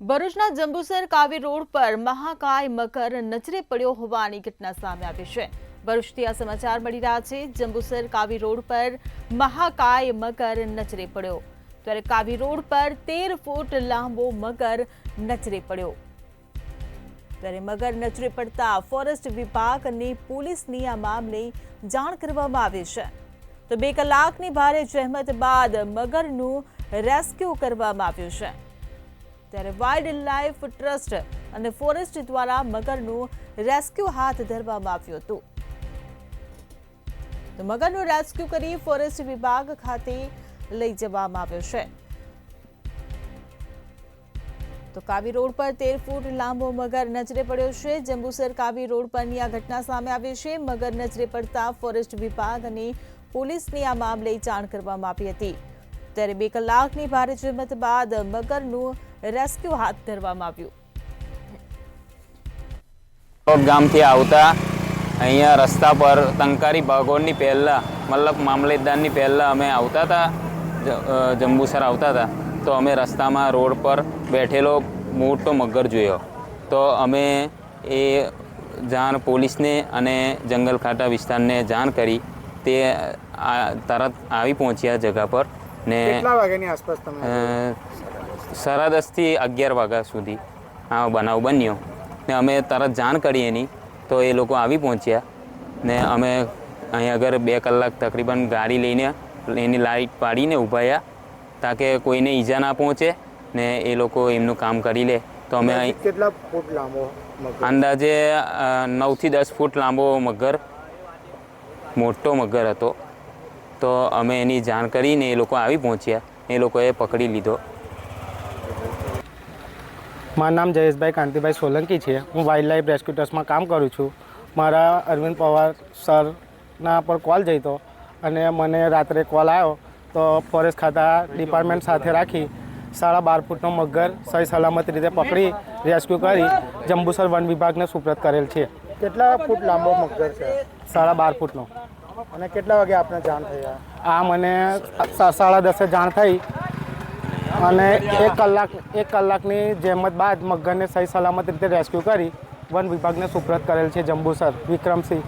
ભરૂચના જંબુસર કાવી રોડ પર મહાકાય મગર નજરે પડ્યો હોવાની ઘટના સામે આવી છે। ભરૂચથી આ સમાચાર મળી રહ્યા છે। જંબુસર કાવી રોડ પર મહાકાય મગર નજરે પડ્યો। ત્યારે કાવી રોડ પર 13 ફૂટ લાંબો મગર નજરે પડ્યો। ત્યારે મગર નજરે પડતા ફોરેસ્ટ વિભાગ અને પોલીસની આ મામલે જાણ કરવામાં આવી છે। તો 2 કલાકની ભારે જહેમત બાદ મગરનું રેસ્ક્યુ કરવામાં આવ્યું છે। ત્યારે વાઇલ્ડ લાઇફ ટ્રસ્ટ અને ફોરેસ્ટ દ્વારા મગરનું રેસ્ક્યુ હાથ ધરવામાં આવ્યું હતું। તો મગરનું રેસ્ક્યુ કરી ફોરેસ્ટ વિભાગ ખાતે લઈ જવામાં આવ્યો છે। તો કાવી રોડ પર 13 ફૂટ લાંબો મગર નજરે પડ્યો છે। જંબુસર કાવી રોડ પરની આ ઘટના સામે આવી છે। મગર નજરે પડતા ફોરેસ્ટ વિભાગ અને પોલીસની આ મામલે જાણ કરવામાં આવી હતી। ત્યારે 2 કલાકની ભારે જહેમત બાદ મગરનું રેસ્ક્યુ હાથ ધરવામાં આવ્યું। ગામથી આવતા અહીંયા રસ્તા પર ટંકારી ભાગોળની પહેલા મતલબ મામલતદારની પહેલા અમે આવતા હતા, જંબુસર આવતા હતા તો અમે રસ્તામાં રોડ પર બેઠેલો મોટો મગર જોયો। તો અમે એ જાણ પોલીસને અને જંગલ ખાતા વિસ્તારને જાણ કરી। તે તરત આવી પહોંચ્યા જગ્યા પર ને કેટલા વાગ્યાની આસપાસ તમે 10:30 થી 11 વાગ્યા સુધી આ બનાવ બન્યો ને અમે તરત જાણ કરી એની તો એ લોકો આવી પહોંચ્યા ને અમે અહીં આગળ 2 કલાક તકરીબન ગાડી લઈને એની લાઇટ પાડીને ઊભા રહ્યા તાકે કોઈને ઈજા ના પહોંચે ને એ લોકો એમનું કામ કરી લે। તો અમે કેટલા ફૂટ લાંબો મગર? અંદાજે 9 થી 10 ફૂટ લાંબો મગર, મોટો મગર હતો। તો અમે એની જાણ કરીને એ લોકો આવી પહોંચ્યા, એ લોકોએ પકડી લીધો। મારું નામ જયેશભાઈ કાંતિભાઈ સોલંકી છે। હું વાઇલ્ડ લાઇફ રેસ્ક્યુ ટ્રસ્ટમાં કામ કરું છું। મારા અરવિંદ પવાર સરના પર કોલ જઈતો અને મને રાત્રે કોલ આવ્યો તો ફોરેસ્ટ ખાતા ડિપાર્ટમેન્ટ સાથે રાખી 12.5 ફૂટનો મગર સહી સલામત રીતે પકડી રેસ્ક્યુ કરી જંબુસર વન વિભાગને સુપ્રત કરેલ છે। કેટલા ફૂટ લાંબો મગર છે? 12.5 ફૂટનો। અને કેટલા વાગે આપને જાણ થઈ? આ મને 10:30 જાણ થઈ અને 1 કલાકની જહેમત બાદ મગરને સહી સલામત રીતે રેસ્ક્યુ કરી વન વિભાગને સુપ્રત કરેલ છે। જંબુસર વિક્રમસિંહ